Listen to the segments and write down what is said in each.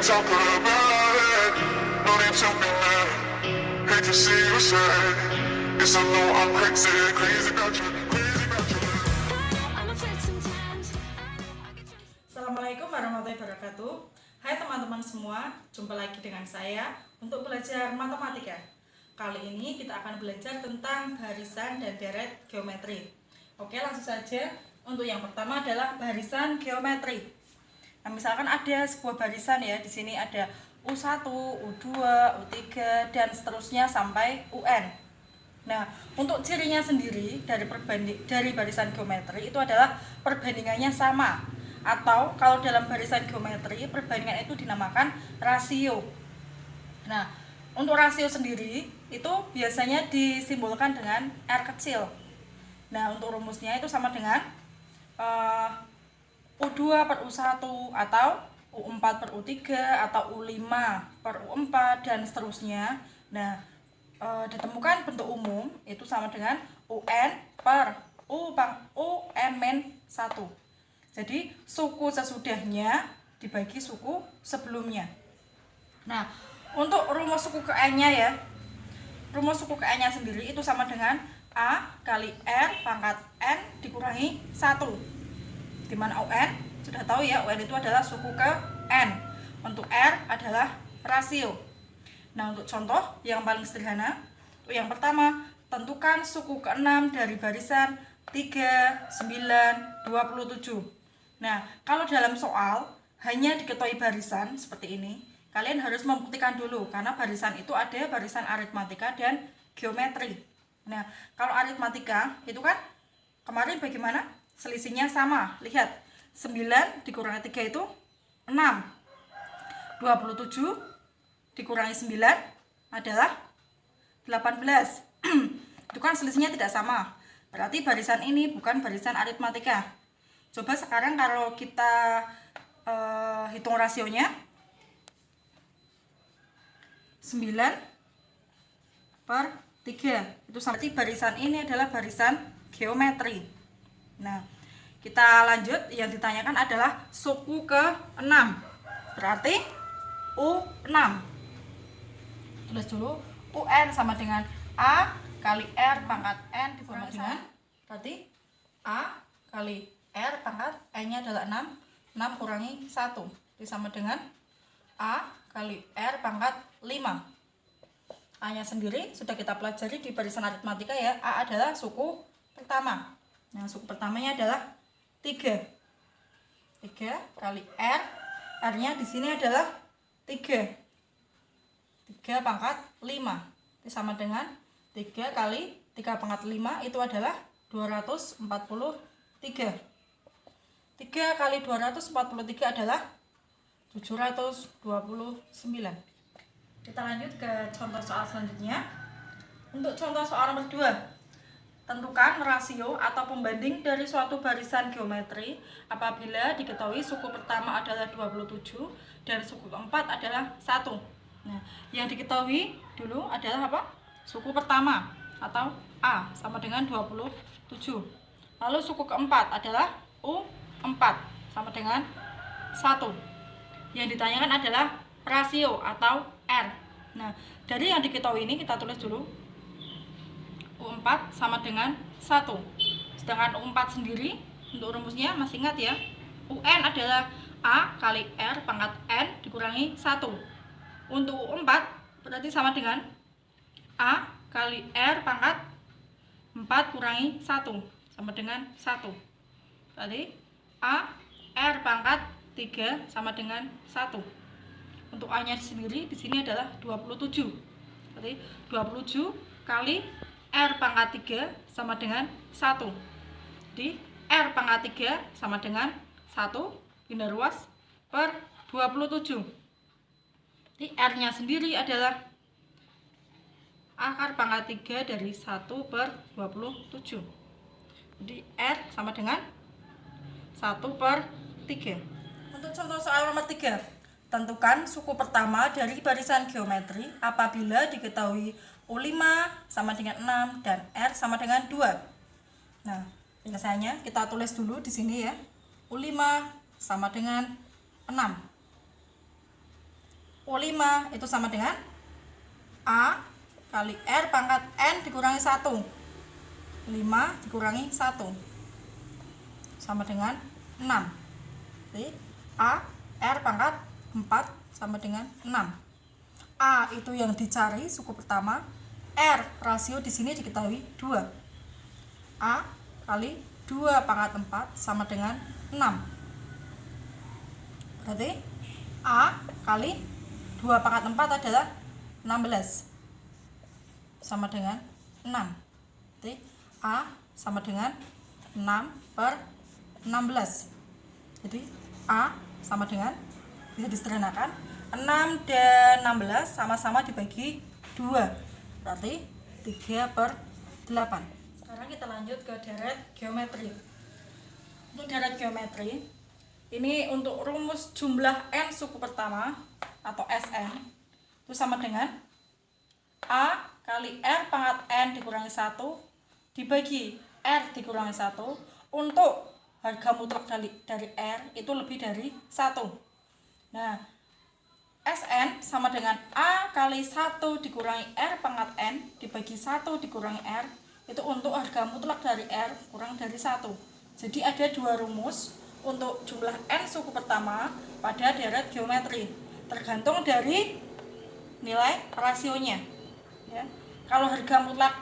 talk about it. No need to be mad. Hate to see you sad. Yes, I know I'm crazy, crazy about you, crazy about you. Assalamualaikum warahmatullahi wabarakatuh. Hai teman-teman semua, jumpa lagi dengan saya untuk belajar matematika. Kali ini kita akan belajar tentang barisan dan deret geometri. Oke, langsung saja. Untuk yang pertama adalah barisan geometri. Nah, misalkan ada sebuah barisan ya, di sini ada U1, U2, U3 dan seterusnya sampai UN. Nah, untuk cirinya sendiri dari barisan geometri itu adalah perbandingannya sama. Atau kalau dalam barisan geometri, perbandingan itu dinamakan rasio. Nah, untuk rasio sendiri itu biasanya disimbolkan dengan R kecil. Nah, untuk rumusnya itu sama dengan U2 per U1 atau U4 per U3 atau U5 per U4 dan seterusnya. Nah, ditemukan bentuk umum itu sama dengan UN per UN-1. Jadi suku sesudahnya dibagi suku sebelumnya. Nah, untuk rumus suku ke N-nya ya, rumus suku ke N-nya sendiri itu sama dengan A kali R pangkat N dikurangi 1. Dimana UN sudah tahu ya, UN itu adalah suku ke N. Untuk R adalah rasio. Nah, untuk contoh yang paling sederhana, yang pertama, tentukan suku ke-6 dari barisan 3, 9, 27. Nah, kalau dalam soal hanya diketahui barisan seperti ini, kalian harus membuktikan dulu, karena barisan itu ada barisan aritmatika dan geometri. Nah, kalau aritmatika itu kan kemarin bagaimana? Selisihnya sama. Lihat, 9 dikurangi 3 itu 6. 27 dikurangi 9 adalah 18. Itu kan selisihnya tidak sama. Berarti barisan ini bukan barisan aritmatika. Coba sekarang kalau kita hitung rasionya, 9 per 3 itu berarti barisan ini adalah barisan geometri. Nah, kita lanjut. Yang ditanyakan adalah suku ke-6, berarti U6. Tulis dulu, UN sama dengan A kali R pangkat N dikurangi dengan, berarti A kali R pangkat N-nya adalah 6. 6 kurangi 1 itu sama dengan A kali R pangkat 5. A-nya sendiri sudah kita pelajari di barisan aritmatika ya. A adalah suku pertama. Nah, suku pertamanya adalah 3. 3 kali R. R-nya di sini adalah 3. 3 pangkat 5. Itu sama dengan 3 kali 3 pangkat 5 itu adalah 243. 3 kali 243 adalah 729. Kita lanjut ke contoh soal selanjutnya. Untuk contoh soal nomor 2, tentukan rasio atau pembanding dari suatu barisan geometri apabila diketahui suku pertama adalah 27 dan suku keempat adalah 1. Nah, yang diketahui dulu adalah apa? Suku pertama atau A sama dengan 27. Lalu suku keempat adalah U4 sama dengan 1. Yang ditanyakan adalah rasio atau R. Nah, dari yang diketahui ini kita tulis dulu. U4 sama dengan 1. Sedangkan U4 sendiri untuk rumusnya masih ingat ya. UN adalah A kali R pangkat N dikurangi 1. Untuk U4 berarti sama dengan A kali R pangkat 4 kurangi 1 sama dengan 1. Berarti A R pangkat 3 sama dengan 1. Untuk A-nya sendiri di sini adalah 27. Berarti 27 kali R pangkat 3 sama dengan 1. Jadi R pangkat 3 sama dengan 1 pindah ruas per 27. Jadi R-nya sendiri adalah akar pangkat 3 dari 1 per 27. Jadi R sama dengan 1 per 3. Untuk contoh soal nomor 3, tentukan suku pertama dari barisan geometri apabila diketahui U5 sama dengan 6 dan R sama dengan 2. Nah, penyelesaiannya kita tulis dulu di sini ya. U5 sama dengan 6. U5 itu sama dengan A kali R pangkat N dikurangi 1. 5 dikurangi 1 sama dengan 6. Jadi A R pangkat 4 sama dengan 6. A itu yang dicari suku pertama, R rasio di sini diketahui 2. A kali 2 pangkat 4 sama dengan 6. Berarti A kali 2 pangkat 4 adalah 16 sama dengan 6. Jadi A sama dengan 6 per 16. Jadi A sama dengan, bisa disederhanakan, 6 dan 16 sama-sama dibagi 2. Berarti 3 per 8. Sekarang kita lanjut ke deret geometri. Untuk deret geometri, ini untuk rumus jumlah n suku pertama atau Sn itu sama dengan A kali R pangkat N dikurangi 1 dibagi R dikurangi 1 untuk harga mutlak dari R itu lebih dari 1. Nah, Sn sama dengan A kali 1 dikurangi R pangkat N dibagi 1 dikurangi R itu untuk harga mutlak dari R kurang dari 1. Jadi ada dua rumus untuk jumlah N suku pertama pada deret geometri, tergantung dari nilai rasionya. Ya. Kalau harga mutlak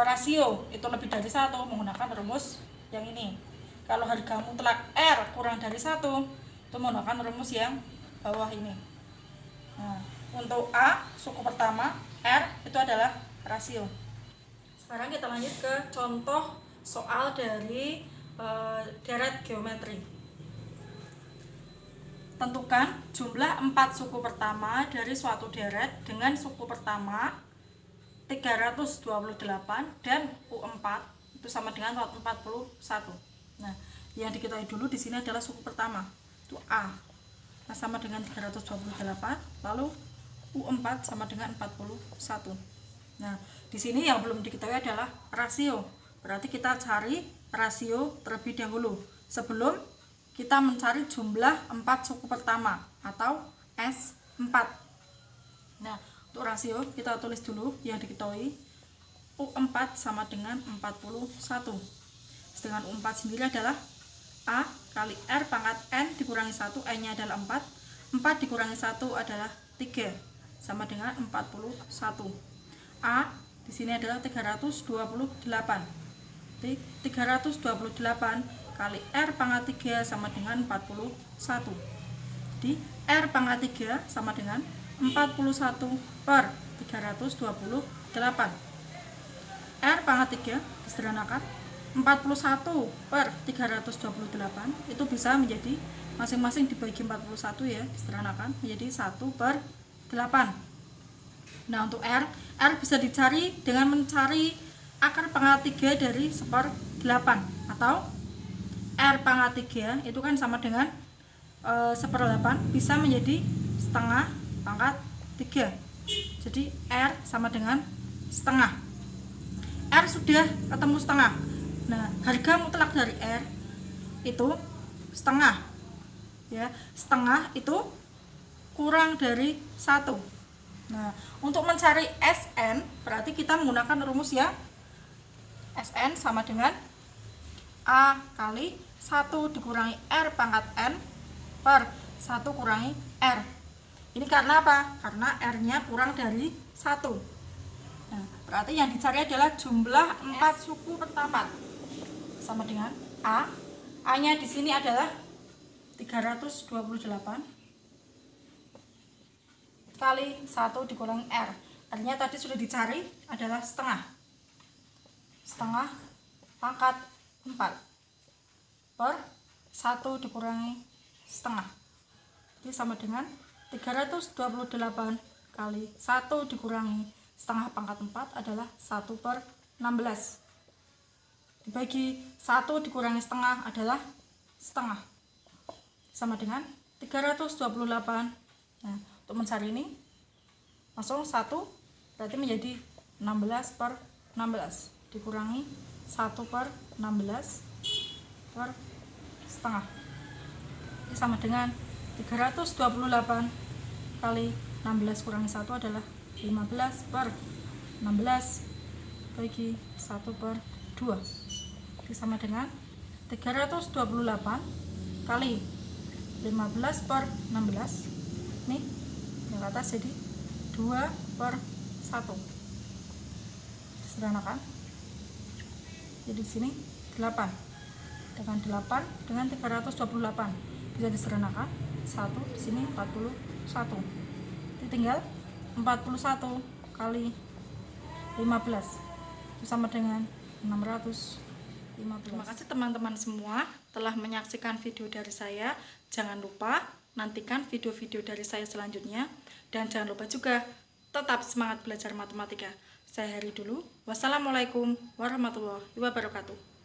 rasio itu lebih dari 1 menggunakan rumus yang ini. Kalau harga mutlak R kurang dari 1 itu menggunakan rumus yang bawah ini. Nah, untuk A suku pertama, R itu adalah rasio. Sekarang kita lanjut ke contoh soal dari deret geometri. Tentukan jumlah 4 suku pertama dari suatu deret dengan suku pertama 328 dan U4 itu sama dengan 41. Nah, yang diketahui dulu di sini adalah suku pertama, itu A. Nah, sama dengan 328, lalu U4 sama dengan 41. Nah, di sini yang belum diketahui adalah rasio. Berarti kita cari rasio terlebih dahulu sebelum kita mencari jumlah 4 suku pertama atau S4. Nah, untuk rasio kita tulis dulu yang diketahui. U4 sama dengan 41. Sedangkan U4 sendiri adalah A kali R pangkat N dikurangi 1, N-nya adalah 4. 4 dikurangi 1 adalah 3 sama dengan 41. A di sini adalah 328. Jadi 328 kali R pangkat 3 sama dengan 41. Jadi R pangkat 3 sama dengan 41 per 328. R pangkat 3 disederhanakan, 41 per 328 itu bisa menjadi masing-masing dibagi 41 ya, disederhanakan menjadi 1 per 8. Nah, untuk R bisa dicari dengan mencari akar pangkat 3 dari 1/8 atau R pangkat 3 itu kan sama dengan 1/8 bisa menjadi setengah pangkat 3. Jadi R sama dengan setengah. R sudah ketemu setengah. Nah, harga mutlak dari R itu setengah. Ya, setengah itu kurang dari 1. Nah, untuk mencari Sn berarti kita menggunakan rumus yang Sn sama dengan A kali 1 dikurangi R pangkat N per 1 kurangi R. Ini karena apa? Karena R-nya kurang dari 1. Nah, berarti yang dicari adalah jumlah 4 suku pertama. Sama dengan A. A-nya di sini adalah 328 kali 1 dikurangi R. R-nya tadi sudah dicari adalah setengah. Setengah pangkat 4 per 1 dikurangi setengah. Jadi sama dengan 328 kali 1 dikurangi setengah pangkat 4 adalah 1 per 16. Dibagi 1 dikurangi setengah adalah setengah. Sama dengan 328. Nah, untuk mencari ini langsung 1 berarti menjadi 16 per 16 dikurangi 1 per 16 per setengah. Ini sama dengan 328 kali 16 kurangi 1 adalah 15 per 16 bagi 1 per 2 itu sama dengan 328 kali 15 per 16 nih yang atas jadi 2 per 1 sederhanakan jadi di sini 8 dengan 8 dengan 328 bisa disederhanakan 1 di sini 41 tinggal 41 kali 15 itu sama dengan 615. Terima kasih teman-teman semua telah menyaksikan video dari saya. Jangan lupa nantikan video-video dari saya selanjutnya dan jangan lupa juga tetap semangat belajar matematika. Saya Heri dulu. Wassalamualaikum warahmatullahi wabarakatuh.